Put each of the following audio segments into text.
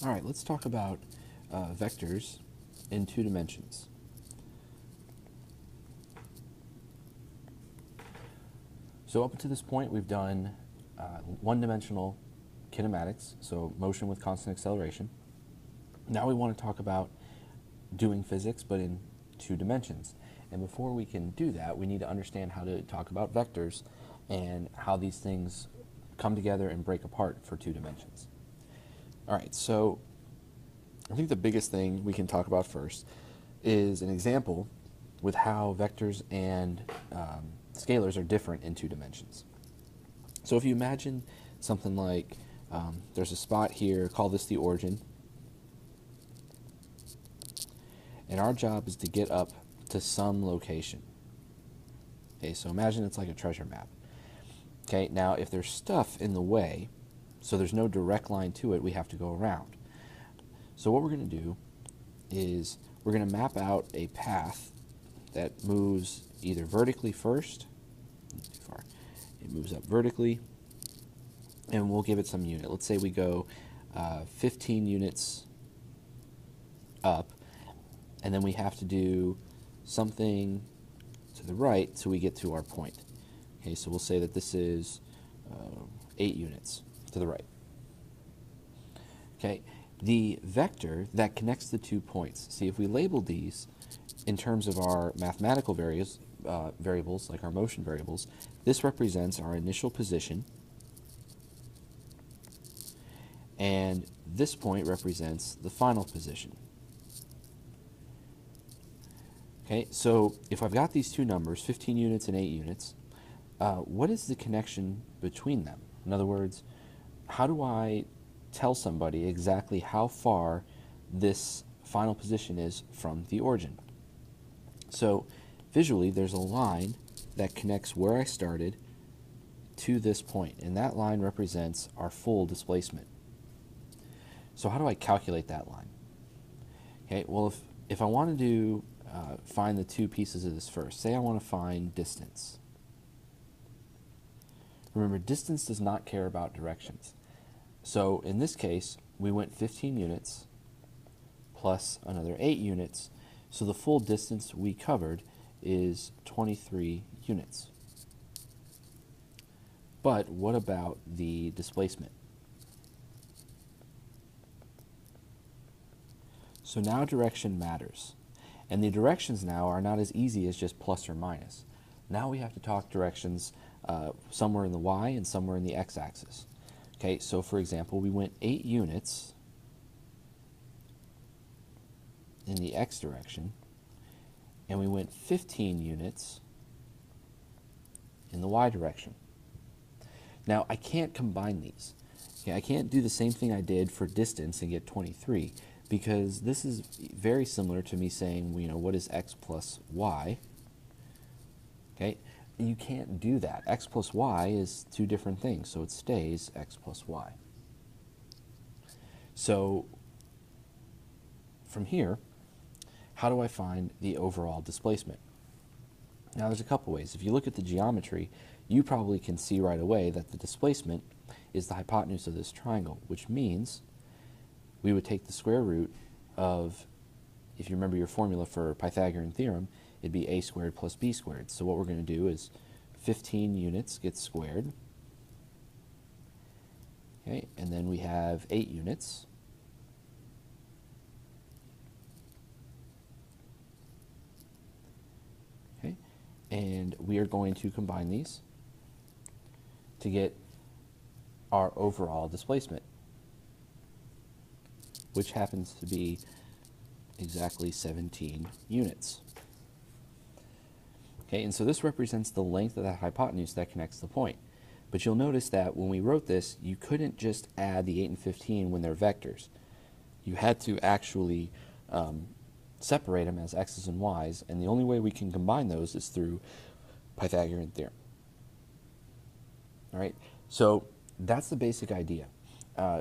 All right, let's talk about vectors in 2 dimensions. So up to this point, we've done one-dimensional kinematics, so motion with constant acceleration. Now we want to talk about doing physics, but in 2 dimensions. And before we can do that, we need to understand how to talk about vectors and how these things come together and break apart for 2 dimensions. All right, so I think the biggest thing we can talk about first is an example with how vectors and scalars are different in 2 dimensions. So if you imagine something like there's a spot here, call this the origin, and our job is to get up to some location. Okay, so imagine it's like a treasure map. Okay, now if there's stuff in the way, so there's no direct line to it, we have to go around. So what we're going to do is we're going to map out a path that moves either vertically first, too far, it moves up vertically, and we'll give it some unit. Let's say we go 15 units up, and then we have to do something to the right so we get to our point. Okay, so we'll say that this is 8 units to the right. Okay, the vector that connects the 2 points, see if we label these in terms of our mathematical variables, like our motion variables, this represents our initial position, and this point represents the final position. Okay, so if I've got these 2 numbers, 15 units and 8 units, what is the connection between them? In other words, how do I tell somebody exactly how far this final position is from the origin? So visually, there's a line that connects where I started to this point, and that line represents our full displacement. So how do I calculate that line? Okay, well, if I want to find the 2 pieces of this first, say I want to find distance. Remember, distance does not care about directions. So in this case, we went 15 units plus another 8 units, so the full distance we covered is 23 units. But what about the displacement? So now direction matters. And the directions now are not as easy as just plus or minus. Now we have to talk directions somewhere in the y and somewhere in the x-axis. Okay, so for example, we went 8 units in the x direction, and we went 15 units in the y direction. Now, I can't combine these. Okay, I can't do the same thing I did for distance and get 23, because this is very similar to me saying, what is x plus y? Okay, you can't do that. X plus y is 2 different things, so it stays x plus y. So from here, how do I find the overall displacement? Now there's a couple ways. If you look at the geometry, you probably can see right away that the displacement is the hypotenuse of this triangle, which means we would take the square root of, if you remember your formula for Pythagorean theorem, it'd be a squared plus b squared. So what we're going to do is 15 units gets squared, okay, and then we have 8 units. Okay, and we are going to combine these to get our overall displacement, which happens to be exactly 17 units. Okay, and so this represents the length of that hypotenuse that connects the point. But you'll notice that when we wrote this, you couldn't just add the 8 and 15 when they're vectors. You had to actually separate them as x's and y's, and the only way we can combine those is through Pythagorean theorem. All right, so that's the basic idea.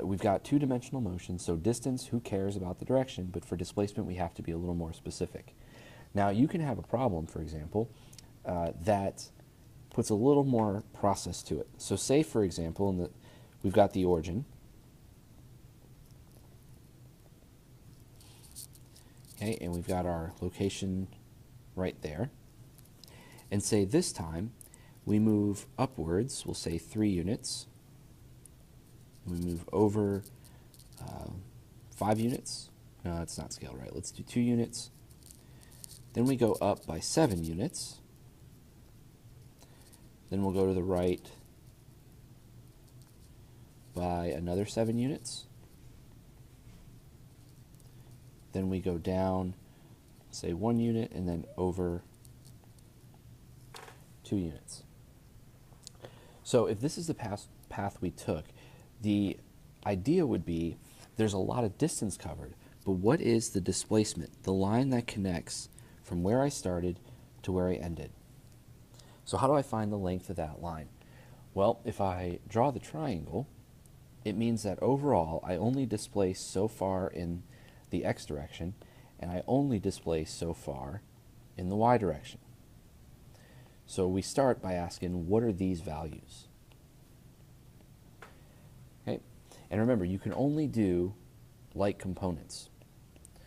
We've got 2-dimensional motion, so distance, who cares about the direction, but for displacement we have to be a little more specific. Now you can have a problem, for example, that puts a little more process to it. So say, for example, we've got the origin, Okay, and we've got our location right there. And say this time we move upwards, we'll say 3 units. We move over 5 units. No, it's not scaled right. Let's do 2 units. Then we go up by 7 units. Then we'll go to the right by another 7 units. Then we go down, say 1 unit, and then over 2 units. So if this is the path we took, the idea would be there's a lot of distance covered, but what is the displacement, the line that connects from where I started to where I ended? So how do I find the length of that line? Well, if I draw the triangle, it means that overall I only displace so far in the x direction, and I only displace so far in the y direction. So we start by asking, what are these values? Okay, and remember, you can only do like components.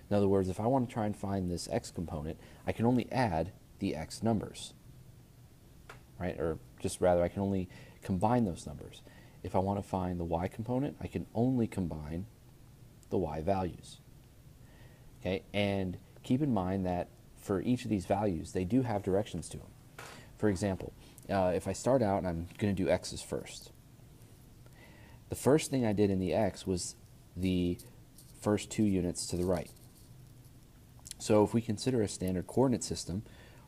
In other words, if I want to try and find this x component, I can only add the x numbers, right? Or just rather, I can only combine those numbers. If I want to find the y component, I can only combine the y values. Okay, and keep in mind that for each of these values, they do have directions to them. For example, if I start out and I'm going to do x's first, the first thing I did in the x was the first 2 units to the right. So if we consider a standard coordinate system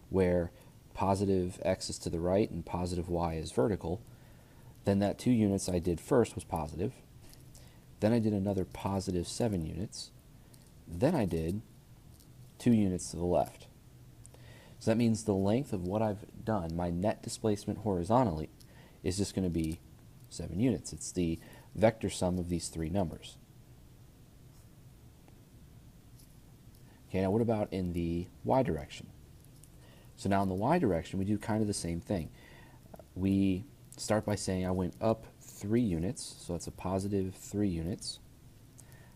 where positive x is to the right and positive y is vertical, then that 2 units I did first was positive. Then I did another positive 7 units. Then I did 2 units to the left. So that means the length of what I've done, my net displacement horizontally, is just going to be 7 units. It's the vector sum of these 3 numbers. Okay, now what about in the y direction? So now in the y direction, we do kind of the same thing. We start by saying I went up 3 units, so that's a positive 3 units.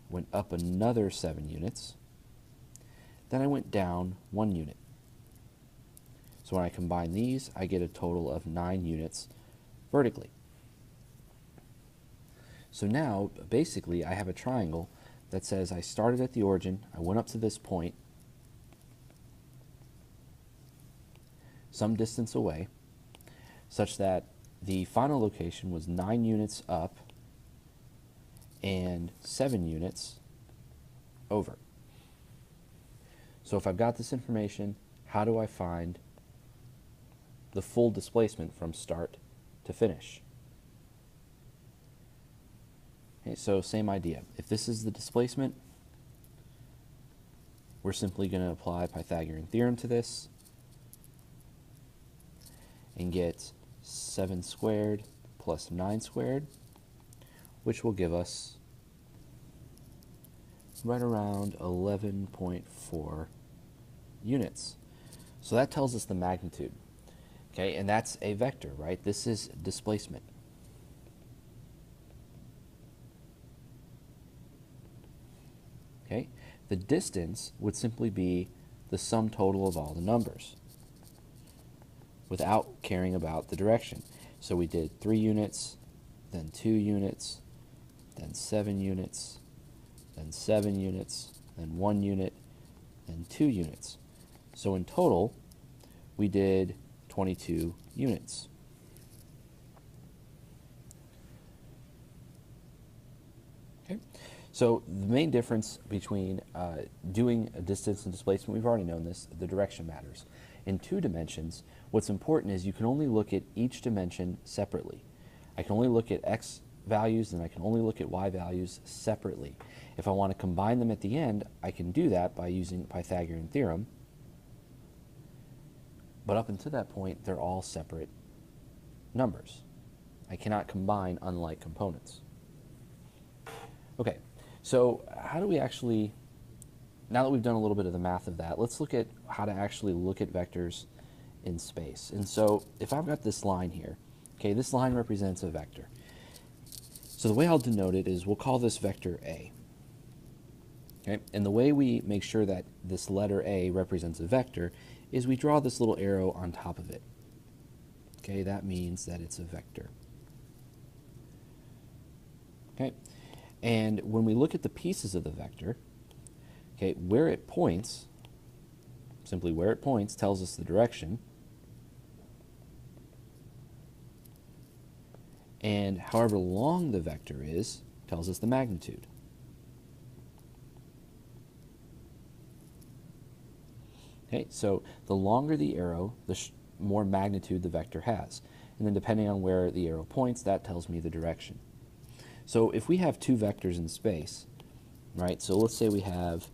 Went up another 7 units. Then I went down 1 unit. So when I combine these, I get a total of 9 units vertically. So now, basically, I have a triangle that says I started at the origin, I went up to this point, some distance away, such that the final location was 9 units up and 7 units over. So if I've got this information, how do I find the full displacement from start to finish? Okay, so same idea. If this is the displacement, we're simply going to apply Pythagorean theorem to this and get 7 squared plus 9 squared, which will give us right around 11.4 units. So that tells us the magnitude. Okay, and that's a vector, right? This is displacement. Okay, the distance would simply be the sum total of all the numbers without caring about the direction. So we did 3 units, then 2 units, then 7 units, then 7 units, then 1 unit, then 2 units. So in total, we did 22 units. Okay, so the main difference between doing a distance and displacement, we've already known this, the direction matters. In 2 dimensions, what's important is you can only look at each dimension separately. I can only look at x values and I can only look at y values separately. If I want to combine them at the end, I can do that by using the Pythagorean theorem. But up until that point, they're all separate numbers. I cannot combine unlike components. Okay, so how do we actually, now that we've done a little bit of the math of that, let's look at how to actually look at vectors in space. And so if I've got this line here, okay, this line represents a vector. So the way I'll denote it is we'll call this vector A. Okay? And the way we make sure that this letter A represents a vector is we draw this little arrow on top of it. Okay, that means that it's a vector. Okay, and when we look at the pieces of the vector, okay, where it points, simply where it points tells us the direction, and however long the vector is tells us the magnitude. Okay, so the longer the arrow, the more magnitude the vector has. And then depending on where the arrow points, that tells me the direction. So if we have two vectors in space, right, so let's say we have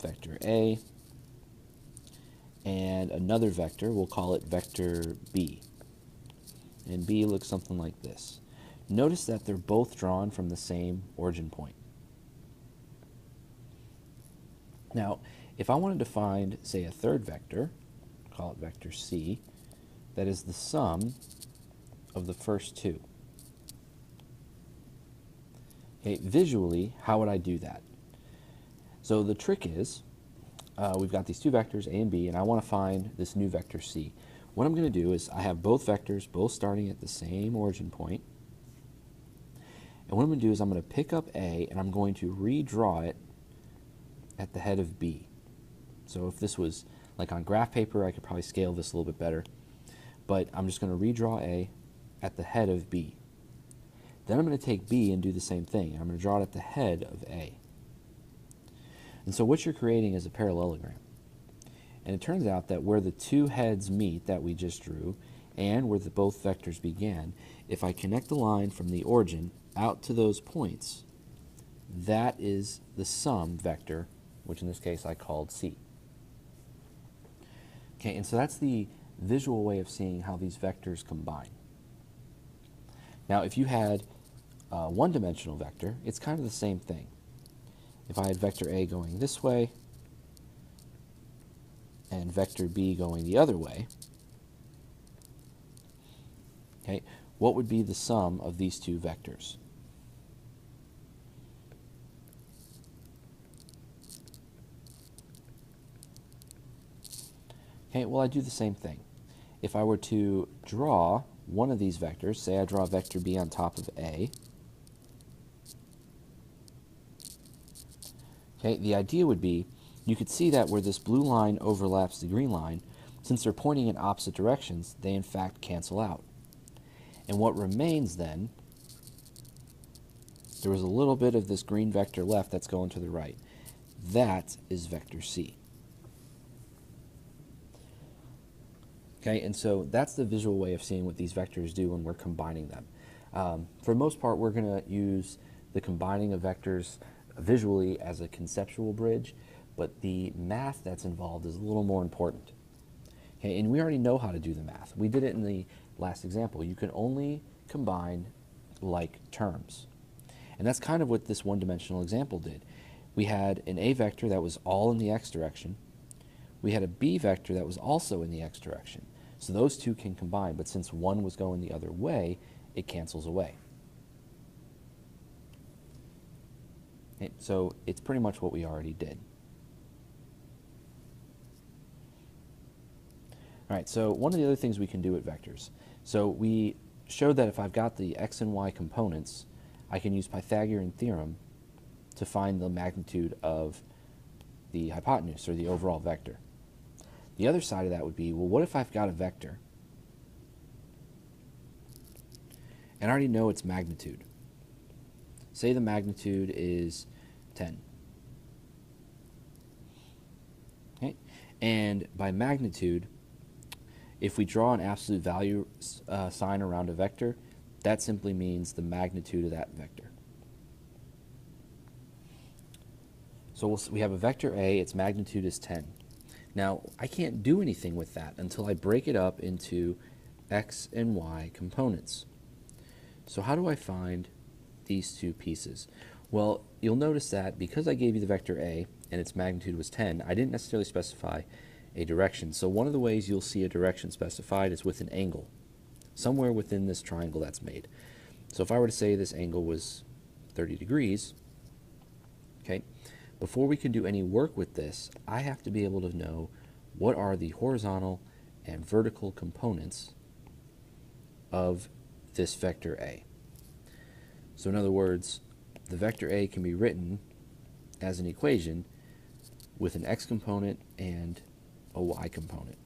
vector A and another vector, we'll call it vector B. And B looks something like this. Notice that they're both drawn from the same origin point. Now, if I wanted to find, say, a third vector, call it vector C, that is the sum of the first two. Okay, visually, how would I do that? So the trick is, we've got these two vectors, A and B, and I want to find this new vector C. What I'm going to do is I have both vectors, both starting at the same origin point. And what I'm going to do is I'm going to pick up A, and I'm going to redraw it at the head of B. So if this was like on graph paper, I could probably scale this a little bit better. But I'm just going to redraw A at the head of B. Then I'm going to take B and do the same thing. I'm going to draw it at the head of A. And so what you're creating is a parallelogram. And it turns out that where the two heads meet that we just drew, and where both vectors began, if I connect the line from the origin out to those points, that is the sum vector, which in this case I called C. Okay, and so that's the visual way of seeing how these vectors combine. Now, if you had a one-dimensional vector, it's kind of the same thing. If I had vector A going this way and vector B going the other way, okay, what would be the sum of these two vectors? Okay, well, I do the same thing. If I were to draw one of these vectors, say I draw vector B on top of A, okay, the idea would be you could see that where this blue line overlaps the green line, since they're pointing in opposite directions, they in fact cancel out. And what remains then, there was a little bit of this green vector left that's going to the right. That is vector C. Okay, and so that's the visual way of seeing what these vectors do when we're combining them. For the most part, we're going to use the combining of vectors visually as a conceptual bridge, but the math that's involved is a little more important. Okay, and we already know how to do the math. We did it in the last example. You can only combine like terms. And that's kind of what this one-dimensional example did. We had an A vector that was all in the x direction. We had a B vector that was also in the x direction. So those two can combine, but since one was going the other way, it cancels away. Okay, so it's pretty much what we already did. All right, so one of the other things we can do with vectors. So we showed that if I've got the x and y components, I can use Pythagorean theorem to find the magnitude of the hypotenuse, or the overall vector. The other side of that would be, well, what if I've got a vector and I already know its magnitude? Say the magnitude is 10. Okay? And by magnitude, if we draw an absolute value sign around a vector, that simply means the magnitude of that vector. So we have a vector A, its magnitude is 10. Now, I can't do anything with that until I break it up into x and y components. So how do I find these two pieces? Well, you'll notice that because I gave you the vector A and its magnitude was 10, I didn't necessarily specify a direction. So one of the ways you'll see a direction specified is with an angle, somewhere within this triangle that's made. So if I were to say this angle was 30 degrees, okay, before we can do any work with this, I have to be able to know what are the horizontal and vertical components of this vector A. So in other words, the vector A can be written as an equation with an x component and a y component.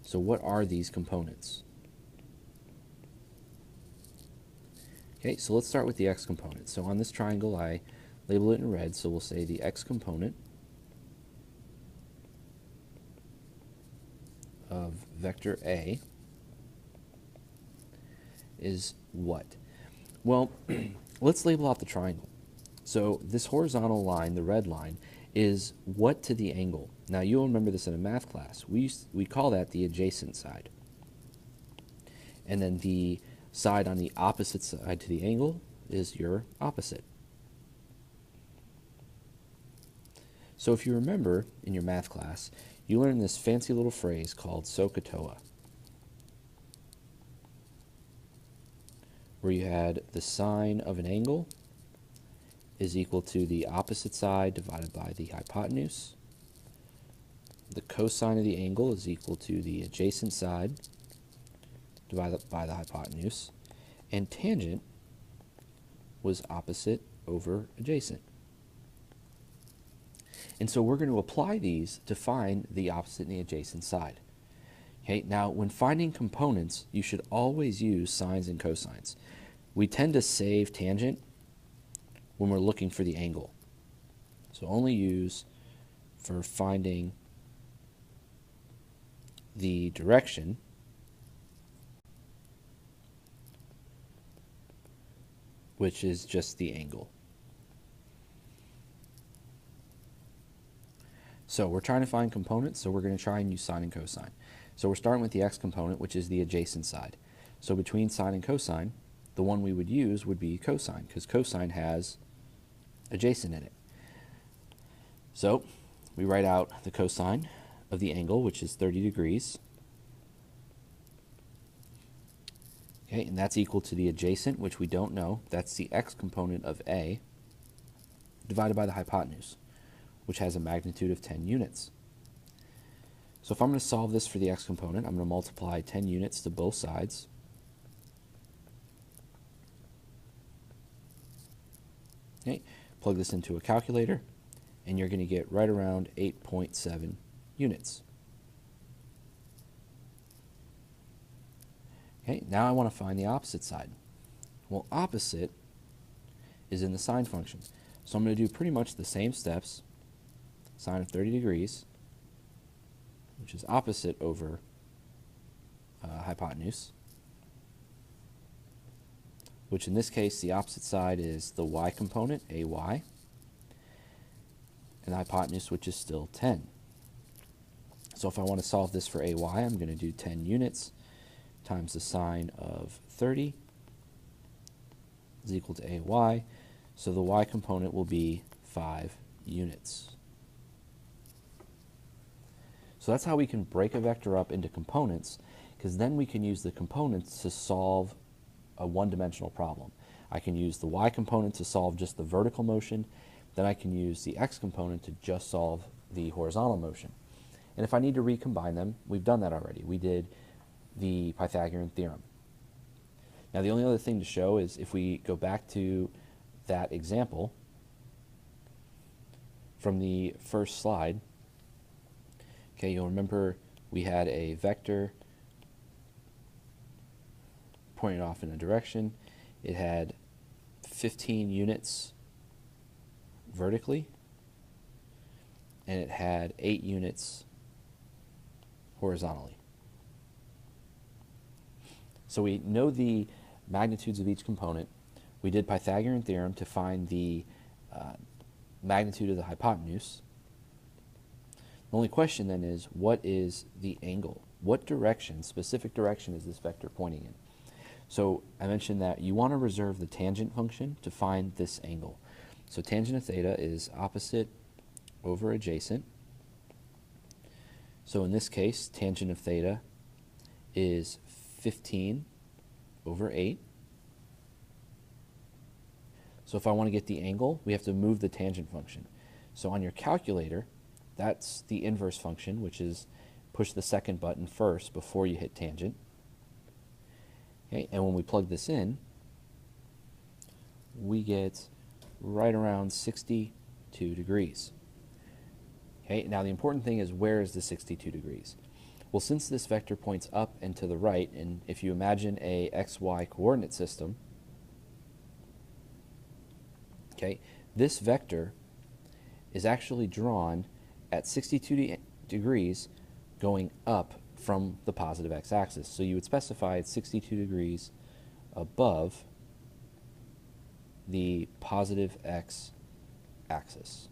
So what are these components? Okay, so let's start with the x component. So on this triangle, I label it in red, so we'll say the x component of vector A is what? Well, let's label out the triangle. So this horizontal line, the red line, is what to the angle. Now you'll remember this in a math class. We call that the adjacent side. And then the side on the opposite side to the angle is your opposite. So if you remember in your math class, you learned this fancy little phrase called SOHCAHTOA, where you had the sine of an angle is equal to the opposite side divided by the hypotenuse. The cosine of the angle is equal to the adjacent side divided by the hypotenuse. And tangent was opposite over adjacent. And so we're going to apply these to find the opposite and the adjacent side. Okay, now when finding components, you should always use sines and cosines. We tend to save tangent when we're looking for the angle. So only use for finding the direction, which is just the angle. So we're trying to find components, so we're going to try and use sine and cosine. So we're starting with the x component, which is the adjacent side. So between sine and cosine, the one we would use would be cosine, because cosine has adjacent in it. So we write out the cosine of the angle, which is 30 degrees. Okay, and that's equal to the adjacent, which we don't know. That's the x component of A, divided by the hypotenuse, which has a magnitude of 10 units. So if I'm going to solve this for the x component, I'm going to multiply 10 units to both sides. Okay, plug this into a calculator, and you're going to get right around 8.7 units. Okay, now I want to find the opposite side. Well, opposite is in the sine function. So I'm going to do pretty much the same steps. Sine of 30 degrees, which is opposite over hypotenuse, which in this case the opposite side is the y component, AY, and the hypotenuse, which is still 10. So if I want to solve this for AY, I'm going to do 10 units times the sine of 30 is equal to AY, so the y component will be 5 units. So that's how we can break a vector up into components, because then we can use the components to solve a one-dimensional problem. I can use the y component to solve just the vertical motion, then I can use the x component to just solve the horizontal motion. And if I need to recombine them, we've done that already. We did the Pythagorean theorem. Now the only other thing to show is if we go back to that example from the first slide, okay, you'll remember we had a vector pointed off in a direction. It had 15 units vertically, and it had 8 units horizontally. So we know the magnitudes of each component. We did Pythagorean theorem to find the magnitude of the hypotenuse. The only question then is, what is the angle? What direction, specific direction, is this vector pointing in? So I mentioned that you want to reserve the tangent function to find this angle. So tangent of theta is opposite over adjacent. So in this case, tangent of theta is 15 over 8. So if I want to get the angle, we have to move the tangent function. So on your calculator, that's the inverse function, which is push the second button first before you hit tangent. Okay, and when we plug this in, we get right around 62 degrees. Okay, now the important thing is, where is the 62 degrees? Well, since this vector points up and to the right, and if you imagine a xy coordinate system, okay, this vector is actually drawn at 62 degrees going up from the positive x-axis. So you would specify it's 62 degrees above the positive x-axis.